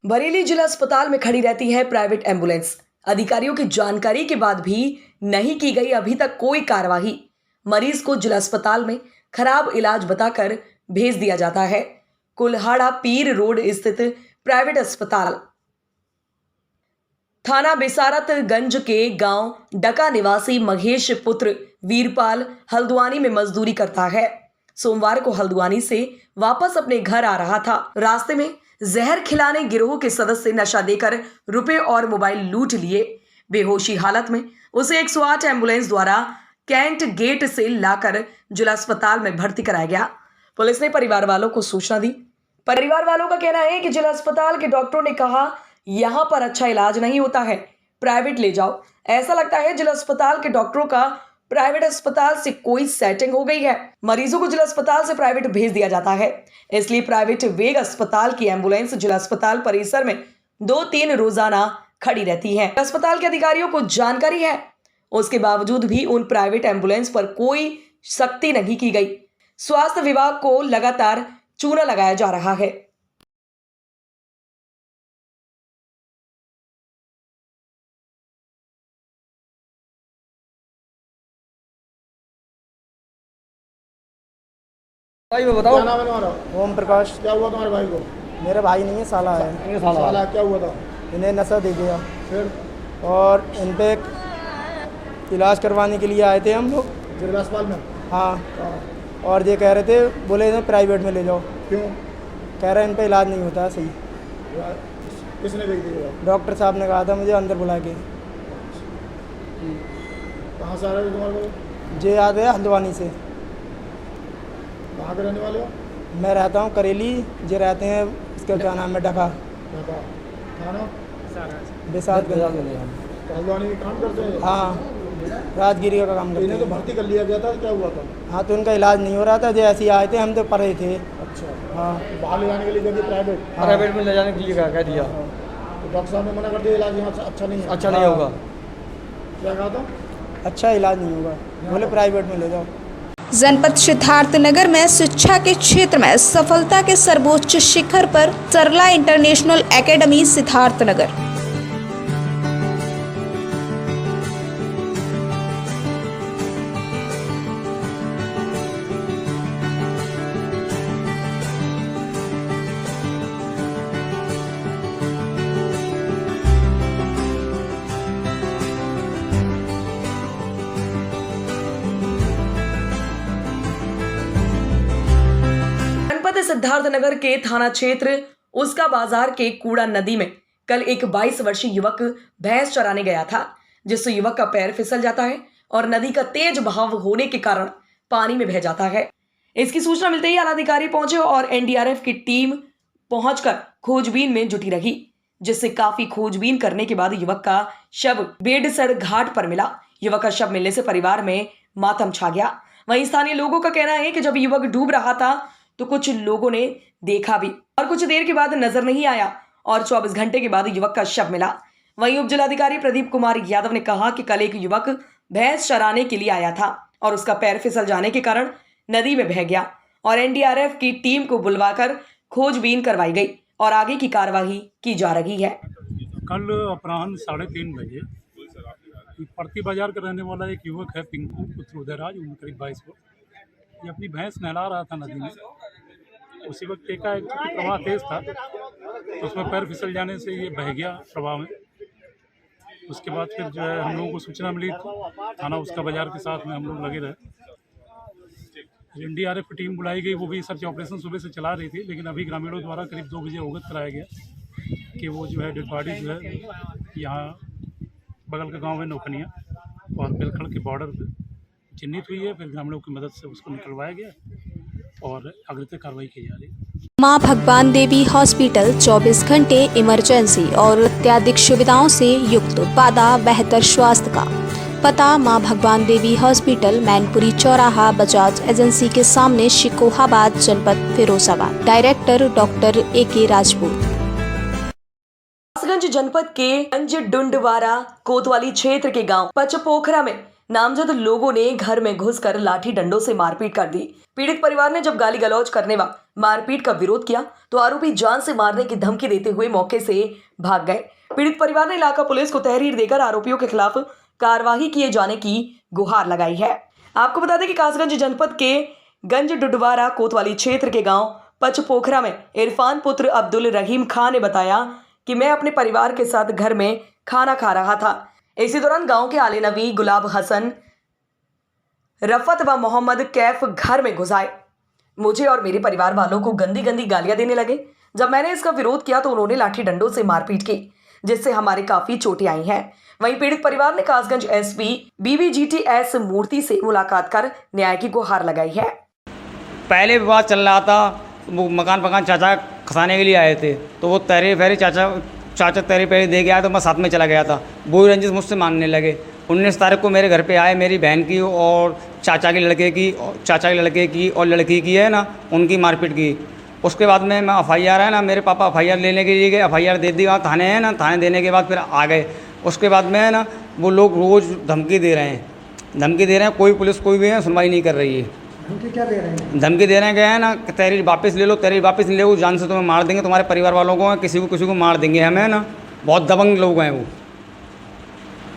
बरेली जिला अस्पताल में खड़ी रहती है प्राइवेट एम्बुलेंस। अधिकारियों की जानकारी के बाद भी नहीं की गई अभी तक कोई कार्यवाही। मरीज को जिला अस्पताल में खराब इलाज बताकर भेज दिया जाता है। कुल्हाड़ा पीर रोड स्थित प्राइवेट अस्पताल थाना बेसारतगंज के गांव डका निवासी महेश पुत्र वीरपाल हल्द्वानी में मजदूरी करता है। सोमवार को हल्द्वानी से वापस अपने घर आ रहा था। रास्ते में जहर खिलाने गिरोह के सदस्य नशा देकर रुपए और मोबाइल लूट लिए। बेहोशी हालत में उसे 108 एम्बुलेंस द्वारा कैंट गेट से लाकर जिला अस्पताल में भर्ती कराया गया। पुलिस ने परिवार वालों को सूचना दी। परिवार वालों का कहना है कि जिला अस्पताल के डॉक्टरों ने कहा यहां पर अच्छा इलाज नहीं होता है, प्राइवेट ले जाओ। ऐसा लगता है जिला अस्पताल के डॉक्टरों का प्राइवेट अस्पताल से कोई सेटिंग हो गई है। मरीजों को जिला अस्पताल से प्राइवेट भेज दिया जाता है, इसलिए प्राइवेट वेग अस्पताल की एम्बुलेंस जिला अस्पताल परिसर में 2-3 रोजाना खड़ी रहती है। अस्पताल के अधिकारियों को जानकारी है, उसके बावजूद भी उन प्राइवेट एम्बुलेंस पर कोई सख्ती नहीं की गई। स्वास्थ्य विभाग को लगातार चूना लगाया जा रहा है। भाई वो बताओ। क्या नाम है तुम्हारा? ओम प्रकाश। क्या हुआ तुम्हारे भाई को? मेरा भाई नहीं है, साला है। साला क्या हुआ था? इन्हें नशा दे दिया फिर और इन पे इलाज करवाने के लिए आए थे हम लोग। जिला अस्पताल में? हाँ, हाँ। और ये कह रहे थे, बोले इन्हें प्राइवेट में ले जाओ। क्यों? कह रहे हैं इन पे इलाज नहीं होता है सही। किसने भेज दिया? डॉक्टर साहब ने कहा था मुझे अंदर बुला के। कहाँ से आ रहे थे तुम्हारे भाई? जे आते हैं हल्द्वानी से। कहाँ के रहने वाले हो? मैं रहता हूँ करेली, जे रहते हैं इसका क्या नाम है, डका ढाका। थाना? बेसारतगंज। तो हल्द्वानी में काम करते हैं? हाँ, राजगिरी का काम करते इन्हें तो हैं। भर्ती कर लिया गया था, क्या हुआ था? हाँ, तो उनका इलाज नहीं हो रहा था। जैसे ही आए थे हम तो पढ़े थे। अच्छा। हाँ, बाहर ले जाने के लिए गए थे प्राइवेट? हाँ। प्राइवेट में ले जाने के लिए कह दिया। तो डॉक्टर साहब ने मना कर दिया इलाज यहाँ से अच्छा नहीं है? अच्छा नहीं होगा। क्या कहा था? अच्छा इलाज नहीं होगा, बोले प्राइवेट में ले जाओ। जनपद सिद्धार्थनगर में शिक्षा के क्षेत्र में सफलता के सर्वोच्च शिखर पर सरला इंटरनेशनल एकेडमी सिद्धार्थनगर। जनपद सिद्धार्थनगर के थाना क्षेत्र उसका बाजार के कूड़ा नदी में कल एक 22 वर्षीय युवक भैंस चराने गया था, जिससे युवक का पैर फिसल जाता है और नदी का तेज बहाव होने के कारण पानी में बह जाता है। इसकी सूचना मिलते ही आलाधिकारी पहुंचे और एनडीआरएफ की टीम पहुंचकर खोजबीन में जुटी रही, जिससे काफी खोजबीन करने के बाद युवक का शव बेडसर घाट पर मिला। युवक का शव मिलने से परिवार में मातम छा गया। वहीं स्थानीय लोगों का कहना है कि जब युवक डूब रहा था तो कुछ लोगों ने देखा भी और कुछ देर के बाद नजर नहीं आया और 24 घंटे के बाद युवक का शव मिला। वहीं उप जिलाधिकारी प्रदीप कुमार यादव ने कहा कि कल एक युवक भैंस चराने के लिए आया था और उसका पैर फिसल जाने के कारण नदी में बह गया और एनडीआरएफ की टीम को बुलवाकर खोजबीन करवाई गई और आगे की कार्यवाही की जा रही है। कल अपराह्न 3:30 बजे प्रति बाजार का रहने वाला एक युवक है, पिंकू पुत्र उदयराज, उम्र करीब 22 वर्ष। ये अपनी भैंस नहला रहा था नदी में। उसी वक्त एकाएक प्रवाह तेज था तो उसमें पैर फिसल जाने से ये बह गया प्रवाह में। उसके बाद फिर जो है हम लोगों को सूचना मिली, थाना उसका बाजार के साथ में हम लोग लगे रहे। एनडीआरएफ की टीम बुलाई गई, वो भी सर्च ऑपरेशन सुबह से चला रही थी, लेकिन अभी ग्रामीणों द्वारा करीब 2 बजे अवगत कराया गया कि वो जो है डेड बॉडी जो है यहाँ बगल के गाँव में नौखनिया और बेलखड़ के बॉर्डर पर चिन्हित हुई है। फिर ग्रामीणों की मदद से उसको निकलवाया गया और अग्रिम कार्रवाई की जा रही है। मां भगवान देवी हॉस्पिटल 24 घंटे इमरजेंसी और अत्याधिक सुविधाओं से युक्त, वादा बेहतर स्वास्थ्य का। पता मां भगवान देवी हॉस्पिटल, मैनपुरी चौराहा, बजाज एजेंसी के सामने, शिकोहाबाद, जनपद Firozabad. Director doctor AK Rajput. जनपद के अंजडुंडवारा कोतवाली क्षेत्र के गांव पचपोखरा में नामजद लोगों ने घर में घुसकर लाठी डंडों से मारपीट कर दी। पीड़ित परिवार ने जब गाली गलौज करने व मारपीट का विरोध किया तो आरोपी जान से मारने की धमकी देते हुए मौके से भाग गए। पीड़ित परिवार ने इलाका पुलिस को तहरीर देकर आरोपियों के खिलाफ कार्रवाई किए जाने की गुहार लगाई है। आपको बता दें कि कासगंज जनपद के गंज डुडवारा कोतवाली क्षेत्र के गांव पचपोखरा में इरफान पुत्र अब्दुल रहीम खान ने बताया कि मैं अपने परिवार के साथ घर में खाना खा रहा था। इसी दौरान गांव के आले नबी, गुलाब हसन, रफत व मोहम्मद कैफ घर में घुस आए। मुझे और मेरे परिवार वालों को गंदी गंदी गालियां देने लगे। जब मैंने इसका विरोध किया तो उन्होंने लाठी डंडों से मारपीट की, जिससे हमारे काफी चोटें आई हैं। वहीं पीड़ित परिवार ने कासगंज एसपी BBGTS मूर्ति से मुलाकात कर न्याय की गुहार लगाई है। पहले विवाद चल रहा था, वो मकान चाचा खसाने के लिए आए थे, तो वो तहरीर फेरी चाचा तहरीर फेरी दे गया, तो मैं साथ में चला गया था। वो रंजिश मुझसे मांगने लगे। 19 तारीख को मेरे घर पे आए, मेरी बहन की और चाचा के लड़के की और लड़की की है ना, उनकी मारपीट की। उसके बाद में मैं FIR है ना, मेरे पापा FIR लेने के लिए गए, FIR दे दी, वहाँ थाने है ना, थाने देने के बाद फिर आ गए। उसके बाद में है ना, वो लोग रोज़ धमकी दे रहे हैं, कोई पुलिस कोई भी है सुनवाई नहीं कर रही है। धमकी क्या दे रहे हैं? धमकी दे रहे हैं ना, तहरीर वापस ले लो, तहरीर वापस नहीं ले, जान से तुम्हें मार देंगे, तुम्हारे परिवार वालों को, किसी को मार देंगे। हमें ना बहुत दबंग लोग हैं वो।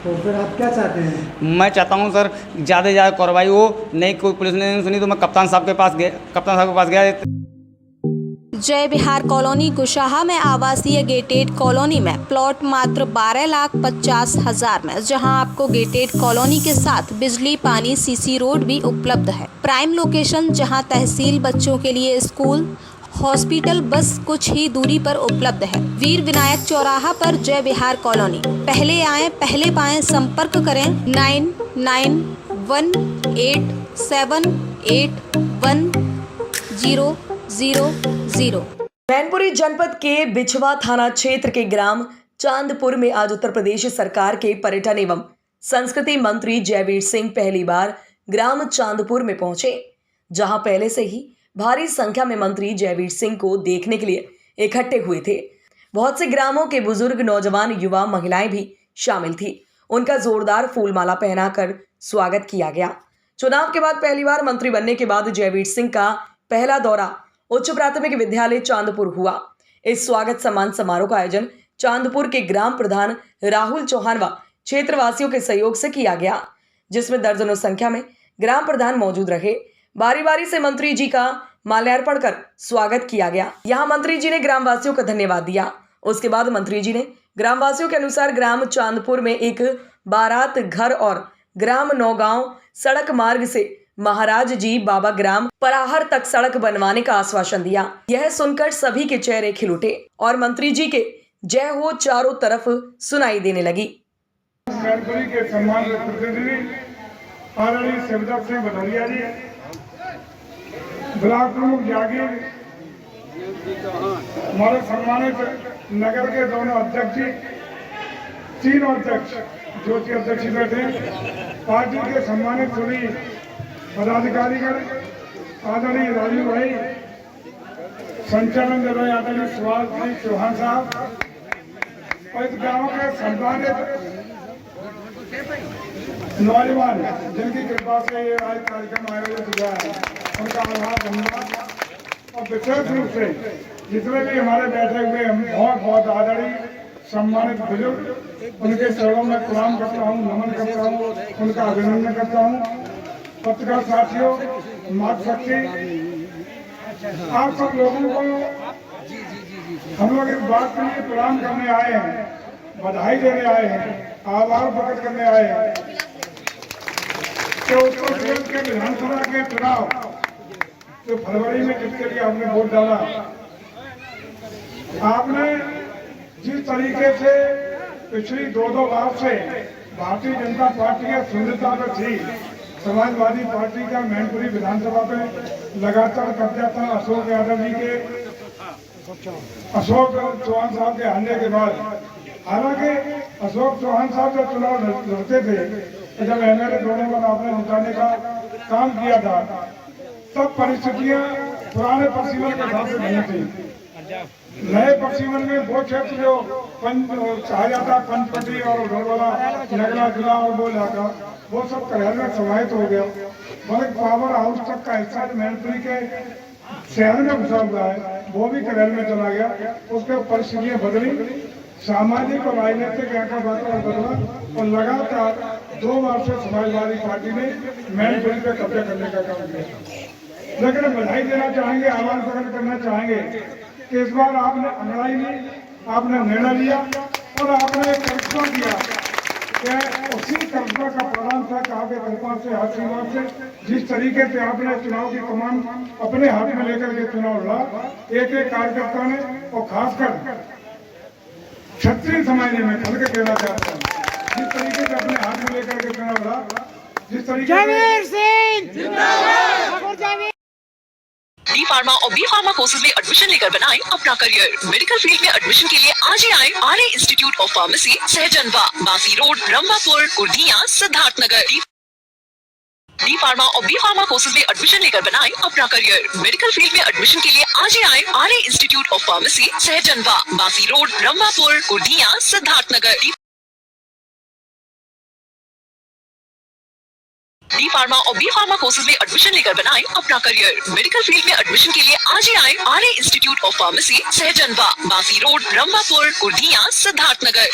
तो फिर आप क्या चाहते हैं? मैं चाहता हूँ सर ज़्यादा से ज़्यादा कार्रवाई हो। नहीं कोई पुलिस ने नहीं सुनी तो मैं कप्तान साहब के पास गया। जय बिहार कॉलोनी कुशाहा में आवासीय गेटेड कॉलोनी में प्लॉट मात्र 12,50,000 में, जहां आपको गेटेड कॉलोनी के साथ बिजली, पानी, CC रोड भी उपलब्ध है। प्राइम लोकेशन जहां तहसील, बच्चों के लिए स्कूल, हॉस्पिटल बस कुछ ही दूरी पर उपलब्ध है। वीर विनायक चौराहा पर जय बिहार कॉलोनी। पहले आए पहले पाएं। संपर्क करें 9918781000। मैनपुरी जनपद के बिछवा थाना क्षेत्र के ग्राम चांदपुर में आज उत्तर प्रदेश सरकार के पर्यटन एवं संस्कृति मंत्री जयवीर सिंह पहली बार ग्राम चांदपुर में पहुंचे, जहां पहले से ही भारी संख्या में मंत्री जयवीर सिंह को देखने के लिए इकट्ठे हुए थे। बहुत से ग्रामों के बुजुर्ग, नौजवान, युवा, महिलाएं भी शामिल थी। उनका जोरदार फूलमाला पहनाकर स्वागत किया गया। चुनाव के बाद पहली बार मंत्री बनने के बाद जयवीर सिंह का पहला दौरा उच्च प्राथमिक विद्यालय चांदपुर हुआ। इस स्वागत सम्मान समारोह का आयोजन चांदपुर के ग्राम प्रधान राहुल चौहान व क्षेत्रवासियों के सहयोग से किया गया, जिसमें दर्जनों संख्या में ग्राम प्रधान मौजूद रहे। बारी बारी से मंत्री जी का माल्यार्पण कर स्वागत किया गया। यहाँ मंत्री जी ने ग्रामवासियों का धन्यवाद दिया। उसके बाद मंत्री जी ने ग्रामवासियों के अनुसार ग्राम चांदपुर में एक बारात घर और ग्राम नौगांव सड़क मार्ग से महाराज जी बाबा ग्राम पराहर तक सड़क बनवाने का आश्वासन दिया। यह सुनकर सभी के चेहरे खिल उठे और मंत्री जी के जय हो चारों तरफ सुनाई देने लगी। मैनपुरी के सम्मानित प्रतिनिधि आदरणीय शिवदत्त सिंह भदौरिया जी, ब्लॉक प्रमुख जागीर, हमारे सम्मानित नगर के दोनों अध्यक्ष जी, तीनों अध्यक्ष ज्योति अध्यक्ष बैठे, पार्टी के सम्मानित सभी पदाधिकारीगण, आदरणीय राजू भाई, संचालन कर रहे आदरणीय सुभाष जी चौहान साहब और इस गाँव के सम्मानित नौजवान जिनकी कृपा से ये आज कार्यक्रम आयोजित हुआ है, उनका आभार, धन्यवाद। और विशेष रूप से जितने भी हमारे बैठे हुए हम बहुत आदरणीय सम्मानित बुजुर्ग, उनके चरणों में प्रणाम करता हूँ, नमन करता हूँ, उनका अभिनंदन करता हूँ। पत्रकार साथियों, मातृशक्ति, आप सब लोगों को हम लोग इस बात के लिए प्रणाम करने आए हैं, बधाई देने आए हैं, आभार प्रकट करने आए हैं कि उत्तर प्रदेश के विधानसभा के चुनाव जो फरवरी में जिसके लिए आपने वोट डाला, आपने जिस तरीके से पिछली दो बार से भारतीय जनता पार्टी की सुंदरता पर थी, समाजवादी पार्टी का मैनपुरी विधानसभा पे लगातार कब्जा था अशोक यादव जी के, अशोक चौहान साहब के आने के बाद। हालांकि अशोक चौहान साहब जब चुनाव लड़ते थे, जब MLA दोनों को आपने जिताने का काम किया था, तब परिस्थितियां पुराने परिसीमन के हिसाब से नहीं थी। नए पक्षी वन में वो क्षेत्र जो कहा जाता है पंचपटी और ढोलवाला नगला जिला और वो इलाका, वो सब करहल में समाहित हो गया। मगर पावर हाउस तक का हिस्सा मैनपुरी के शहर में घुसा हुआ है, वो भी करहल में चला गया। उसके परिस्थितियां बदली, सामाजिक और राजनीतिक यहाँ का वातावरण बदला और लगातार 2 बार से समाजवादी पार्टी ने मैनपुरी पे कब्जा करने का काम किया। लेकिन बधाई देना चाहेंगे, आह्वान प्रकट करना चाहेंगे कि इस बार आपने अगड़ाई ली, आपने निर्णय लिया और आपने एक फैसला किया कि उसी कब्जा का परिणाम था कि आपके कृपा से, आशीर्वाद से, जिस तरीके से आपने चुनाव की कमान अपने हाथ में लेकर के चुनाव लड़ा, एक एक कार्यकर्ता ने, और खासकर क्षत्रिय समाज में खल के कहना चाहता हूँ, जिस तरीके से अपने हाथ में लेकर के चुनाव लड़ा, जिस तरीके से डी फार्मा और बी फार्मा कोर्सेज में एडमिशन लेकर बनाएं अपना करियर। मेडिकल फील्ड में एडमिशन के लिए आज ही आए Arya institute of pharmacy, Sahjanwa, Basi road, Rambhapur, Kurdiya, Siddharthnagar. D pharma और बी फार्मा कोर्सेज में एडमिशन लेकर बनाएं अपना करियर। मेडिकल फील्ड में एडमिशन के लिए आज ही आए Arya institute of pharmacy, Sahjanwa, Basi road, Rambhapur, Kurdiya, Siddharthnagar. D pharma और बी फार्मा कोर्सेज में एडमिशन लेकर बनाएं अपना करियर। मेडिकल फील्ड में एडमिशन के लिए आज ही आए Arya institute of pharmacy, Sahjanwa, Basi road, Rambhapur, Kurdiya, Siddharthnagar.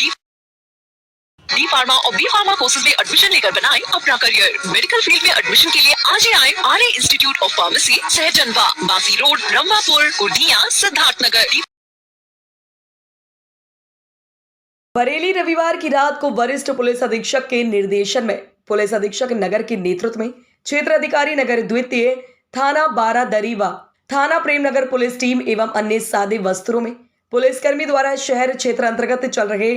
D pharma और बी फार्मा कोर्सेज में एडमिशन लेकर बनाएं अपना करियर। मेडिकल फील्ड में एडमिशन के लिए आज ही आए Arya institute of pharmacy, Sahjanwa, Basi road, Rambhapur, Kurdiya, Siddharthnagar. Bareilly रविवार की रात को वरिष्ठ पुलिस अधीक्षक के निर्देशन में पुलिस अधीक्षक नगर के नेतृत्व में क्षेत्र अधिकारी नगर द्वितीय, थाना बारादरी व थाना प्रेमनगर पुलिस टीम एवं अन्य सादे वस्त्रों में पुलिसकर्मी द्वारा शहर क्षेत्र अंतर्गत चल रहे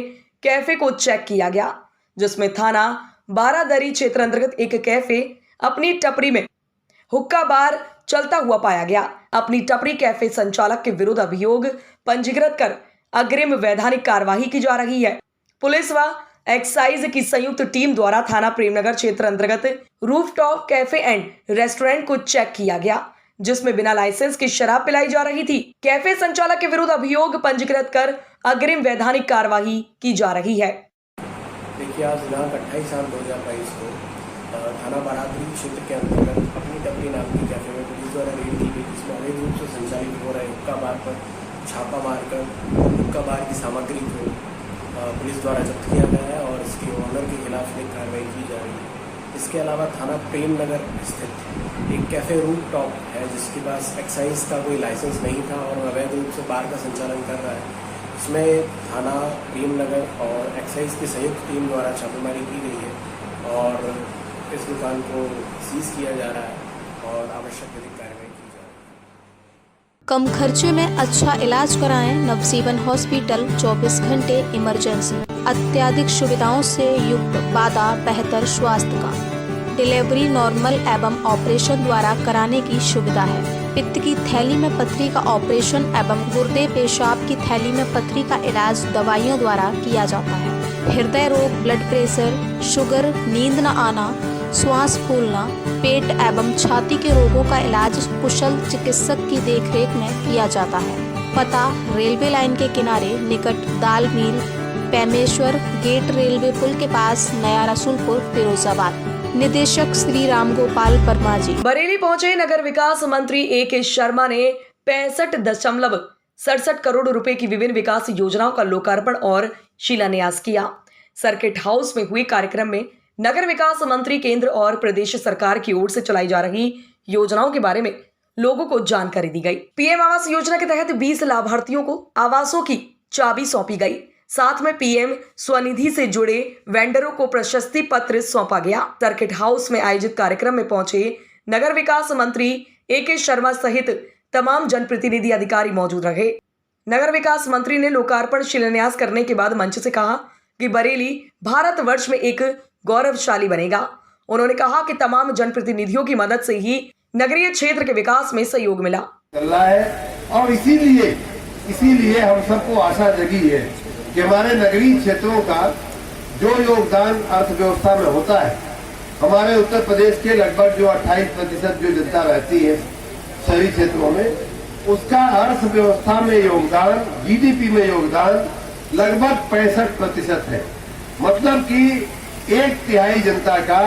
कैफे को चेक किया गया, जिसमें थाना बारादरी क्षेत्र अंतर्गत एक कैफे अपनी टपरी में हुक्का बार चलता हुआ पाया गया। अपनी टपरी कैफे संचालक के विरुद्ध अभियोग पंजीकृत कर अग्रिम वैधानिक कार्यवाही की जा रही है। पुलिस व एक्साइज की संयुक्त टीम द्वारा थाना प्रेमनगर क्षेत्र अंतर्गत रूफटॉप कैफे एंड रेस्टोरेंट को चेक किया गया, जिसमें बिना लाइसेंस की शराब पिलाई जा रही थी। कैफे संचालक के विरुद्ध अभियोग पंजीकृत कर अग्रिम वैधानिक कार्यवाही की जा रही है। देखिए, आज दिनांक 28/7/2022 को थाना बारादरी क्षेत्र के अंतर्गत अपनी टपरी नाम की कैफे में पुलिस द्वारा रेड की गई, जिसमें अवैध रूप से संचालित हो रहे हुक्का बार पर छापा मारकर हुक्का बार की सामग्री को पुलिस द्वारा जब्त किया गया है और इसके ओनर के खिलाफ एक कार्रवाई की जा रही है। इसके अलावा थाना प्रेमनगर स्थित एक कैफे रूफटॉप है, जिसके पास एक्साइज का कोई लाइसेंस नहीं था और अवैध रूप से बार का संचालन कर रहा है। इसमें थाना प्रेमनगर और एक्साइज की संयुक्त टीम द्वारा छापेमारी की गई है और इस दुकान को सीज किया जा रहा है और आवश्यक विधिक कार्रवाई की जा रही है। कम खर्चे में अच्छा इलाज कराएं नवजीवन हॉस्पिटल। 24 घंटे इमरजेंसी, अत्याधिक सुविधाओं से युक्त वादा बेहतर स्वास्थ्य का। डिलीवरी नॉर्मल एवं ऑपरेशन द्वारा कराने की सुविधा है। पित्त की थैली में पथरी का ऑपरेशन एवं गुर्दे पेशाब की थैली में पथरी का इलाज दवाइयों द्वारा किया जाता है। हृदय रोग, ब्लड प्रेशर, शुगर, नींद न आना, श्वास फूलना, पेट एवं छाती के रोगों का इलाज कुशल चिकित्सक की देखरेख में किया जाता है। पता रेलवे लाइन के किनारे निकट दाल मिल, पैमेश्वर गेट, रेलवे पुल के पास, नया रसूलपुर, फिरोजाबाद। निदेशक श्री राम गोपाल वर्मा जी। बरेली पहुंचे नगर विकास मंत्री ए.के. शर्मा ने 65.67 करोड़ रुपए की विभिन्न विकास योजनाओं का लोकार्पण और शिलान्यास किया। सर्किट हाउस में हुए कार्यक्रम में नगर विकास मंत्री केंद्र और प्रदेश सरकार की ओर से चलाई जा रही योजनाओं के बारे में लोगों को जानकारी दी गई। पीएम आवास योजना के तहत 20 लाभार्थियों को आवासों की चाबी सौंपी गई। साथ में पीएम स्वनिधि से जुड़े वेंडरों को प्रशस्ति पत्र सौंपा गया। सर्किट हाउस में आयोजित कार्यक्रम में पहुंचे नगर विकास मंत्री ए.के. शर्मा सहित तमाम जनप्रतिनिधि अधिकारी मौजूद रहे। नगर विकास मंत्री ने लोकार्पण शिलान्यास करने के बाद मंच से कहा कि बरेली भारतवर्ष में एक गौरवशाली बनेगा। उन्होंने कहा कि तमाम जनप्रतिनिधियों की मदद से ही नगरीय क्षेत्र के विकास में सहयोग मिला है और इसीलिए हम सबको आशा जगी है कि हमारे नगरीय क्षेत्रों का जो योगदान अर्थव्यवस्था में होता है, हमारे उत्तर प्रदेश के लगभग जो 28% जो जनता रहती है शहरी क्षेत्रों में, उसका अर्थव्यवस्था में योगदान, जीडीपी में योगदान लगभग 65% है। मतलब कि 1/3 जनता का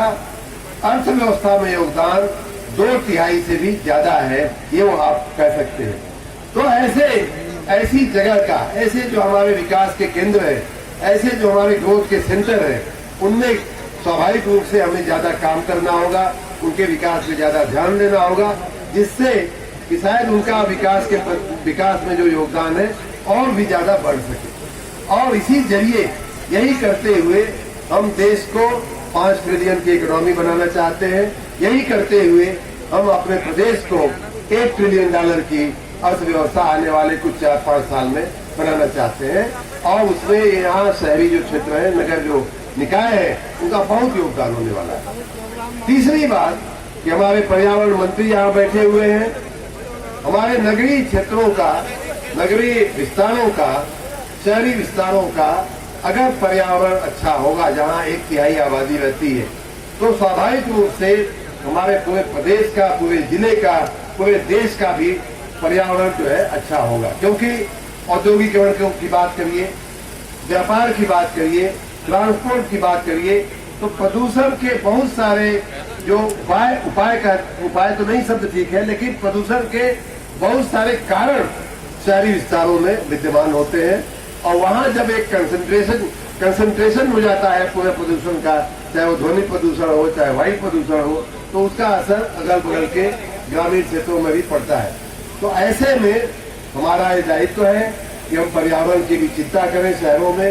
अर्थव्यवस्था में योगदान 2/3 से भी ज्यादा है, ये वो आप कह सकते हैं। तो ऐसी जगह का, ऐसे जो हमारे विकास के केंद्र है, ऐसे जो हमारे ग्रोथ के सेंटर है, उनमें स्वाभाविक रूप से हमें ज्यादा काम करना होगा, उनके विकास में ज्यादा ध्यान देना होगा, जिससे कि शायद उनका विकास में जो योगदान है और भी ज्यादा बढ़ सके। और इसी जरिए यही करते हुए हम देश को 5 ट्रिलियन की इकोनॉमी बनाना चाहते हैं। यही करते हुए हम अपने प्रदेश को $1 ट्रिलियन की अर्थव्यवस्था आने वाले कुछ 4-5 साल में बनाना चाहते हैं। और उसमें यहाँ शहरी जो क्षेत्र है, नगर जो निकाय है, उनका बहुत योगदान होने वाला है। तीसरी बात कि हमारे पर्यावरण मंत्री यहाँ बैठे हुए हैं। हमारे नगरीय क्षेत्रों का, नगरीय विस्तारों का, शहरी विस्तारों का अगर पर्यावरण अच्छा होगा, जहाँ 1/3 आबादी रहती है, तो स्वाभाविक रूप से हमारे पूरे प्रदेश का, पूरे जिले का, पूरे देश का भी पर्यावरण जो है अच्छा होगा। क्योंकि औद्योगिकरण की बात करिए, व्यापार की बात करिए, ट्रांसपोर्ट की बात करिए, तो प्रदूषण के बहुत सारे जो उपाय तो नहीं शब्द ठीक है, लेकिन प्रदूषण के बहुत सारे कारण शहरी विस्तारों में विद्यमान होते हैं। और वहां जब एक कंसंट्रेशन हो जाता है पूरे प्रदूषण का, चाहे वो ध्वनि प्रदूषण हो, चाहे वायु प्रदूषण हो, तो उसका असर अगल बगल के ग्रामीण क्षेत्रों में भी पड़ता है। तो ऐसे में हमारा ये दायित्व है कि हम पर्यावरण की भी चिंता करें शहरों में।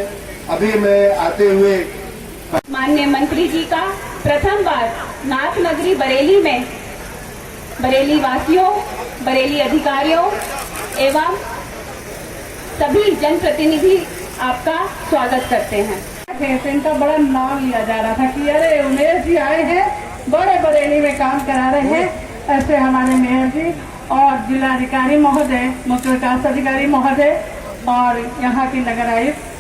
अभी मैं आते हुए माननीय मंत्री जी का प्रथम बार नाथ नगरी बरेली में बरेली वासियों, बरेली अधिकारियों एवं सभी जनप्रतिनिधि आपका स्वागत करते हैं। इनका बड़ा नाम लिया जा रहा था कि अरे उमेश जी आए हैं, बड़े बरेली में काम करा रहे हैं। ऐसे हमारे मेयर जी और जिलाधिकारी महोदय, मुख्य विकास अधिकारी महोदय और यहाँ की नगर आयुक्त,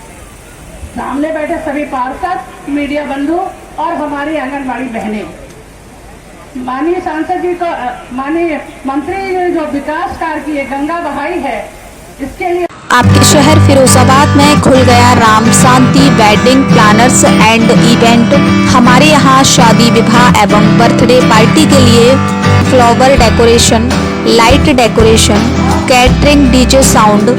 सामने बैठे सभी पार्षद, मीडिया बंधु और हमारी आंगनबाड़ी बहनें, माननीय सांसद जी को, माननीय मंत्री जी जो विकास कार्य की गंगा बहाई है, इसके लिए आपके शहर फिरोजाबाद में खुल गया राम शांति वेडिंग प्लानर्स एंड इवेंट। हमारे यहाँ शादी, विवाह एवं बर्थडे पार्टी के लिए flower decoration, light decoration, catering, DJ sound,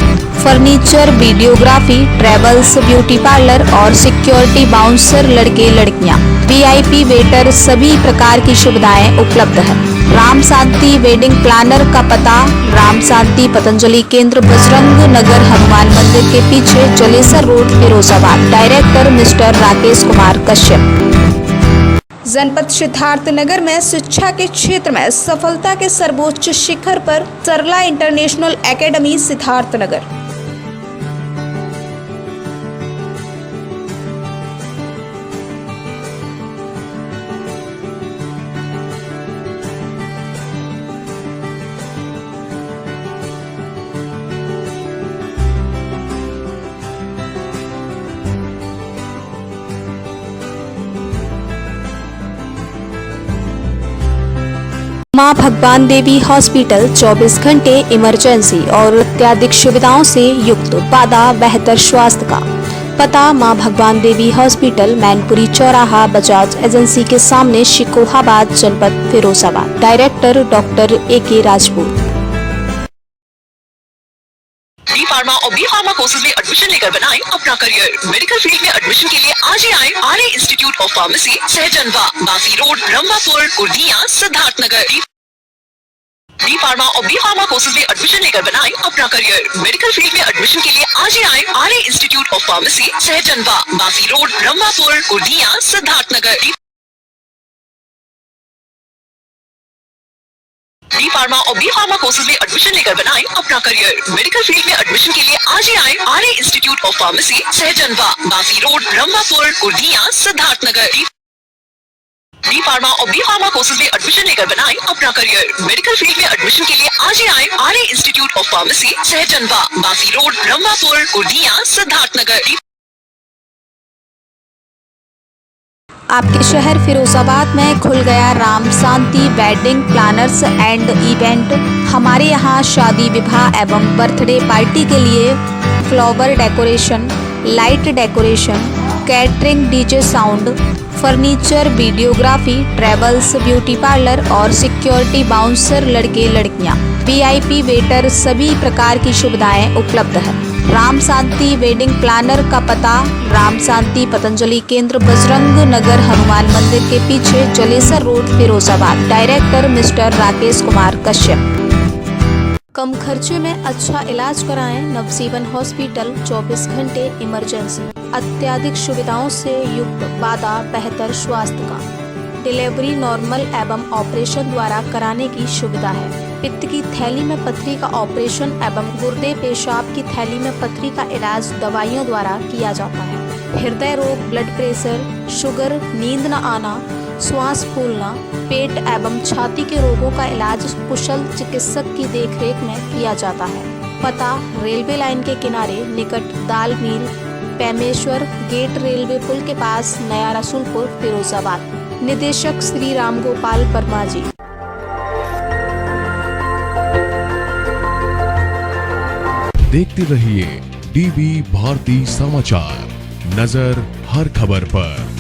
furniture, videography, travels, beauty parlour और सिक्योरिटी बाउंसर, लड़के लड़कियां, वीआईपी वेटर, सभी प्रकार की सुविधाएं उपलब्ध है। राम शांति वेडिंग प्लानर का पता: राम शांति पतंजलि केंद्र, बजरंग नगर, हनुमान मंदिर के पीछे, Jalesar road, Firozabad. Director mister Rakesh Kumar Kashyap. जनपद सिद्धार्थनगर में शिक्षा के क्षेत्र में सफलता के सर्वोच्च शिखर पर सरला इंटरनेशनल एकेडमी सिद्धार्थनगर। मां भगवान देवी हॉस्पिटल 24 घंटे इमरजेंसी और अत्याधिक सुविधाओं से युक्त, वादा बेहतर स्वास्थ्य का। पता: मां भगवान देवी हॉस्पिटल, मैनपुरी चौराहा, बजाज एजेंसी के सामने, शिकोहाबाद, जनपद Firozabad. Director doctor AK Rajput. D pharma और बी फार्मा कोर्सेज में एडमिशन लेकर बनाएं अपना करियर। मेडिकल फील्ड में एडमिशन के लिए आज ही आए RA institute of pharmacy, Sahjanwa, Basi road, Rambhapur, Kurdiya, Siddharthnagar. D pharma और बी फार्मा कोर्सेज में एडमिशन लेकर बनाएं अपना करियर। मेडिकल फील्ड में एडमिशन के लिए आज ही आए RA institute of pharmacy, Sahjanwa, Basi road, Rambhapur, Kurdiya, Siddharthnagar. D pharma और बी फार्मा कोर्सेज में एडमिशन लेकर बनाएं अपना करियर। मेडिकल फील्ड में एडमिशन के लिए आज ही आए RA institute of pharmacy, Sahjanwa, Basi road, Rambhapur, Kurdiya, Siddharthnagar. D pharma और बी फार्मा कोर्सेज में एडमिशन लेकर बनाएं अपना करियर। मेडिकल फील्ड में एडमिशन के लिए आज ही आए RA institute of pharmacy, Sahjanwa, Basi road, Rambhapur, Kurdiya, Siddharthnagar. आपके शहर फिरोजाबाद में खुल गया राम शांति वेडिंग प्लानर्स एंड इवेंट। हमारे यहाँ शादी विवाह एवं बर्थडे पार्टी के लिए flower decoration, light decoration, catering, DJ sound, furniture, videography, travels, beauty parlour और सिक्योरिटी बाउंसर, लड़के लड़कियां, वीआईपी वेटर, सभी प्रकार की सुविधाएं उपलब्ध है। राम शांति वेडिंग प्लानर का पता राम शांति पतंजलि केंद्र, बजरंग नगर, हनुमान मंदिर के पीछे, Jalesar road, Firozabad. Director mister Rakesh Kumar Kashyap. कम खर्चे में अच्छा इलाज कराएं नवजीवन हॉस्पिटल, 24 घंटे इमरजेंसी, अत्याधिक सुविधाओं से युक्त वादा बेहतर स्वास्थ्य का। डिलीवरी नॉर्मल एवं ऑपरेशन द्वारा कराने की सुविधा है। पित्त की थैली में पथरी का ऑपरेशन एवं गुर्दे पेशाब की थैली में पथरी का इलाज दवाइयों द्वारा किया जाता है। हृदय रोग, ब्लड प्रेशर, शुगर, नींद न आना, श्वास फूलना, पेट एवं छाती के रोगों का इलाज कुशल चिकित्सक की देखरेख में किया जाता है। पता रेलवे लाइन के किनारे निकट दाल मिल, पेमेश्वर गेट, रेलवे पुल के पास, नया रसूलपुर, फिरोजाबाद। निदेशक श्री राम गोपाल वर्मा जी। देखते रहिए डीवी भारती समाचार, नजर हर खबर पर।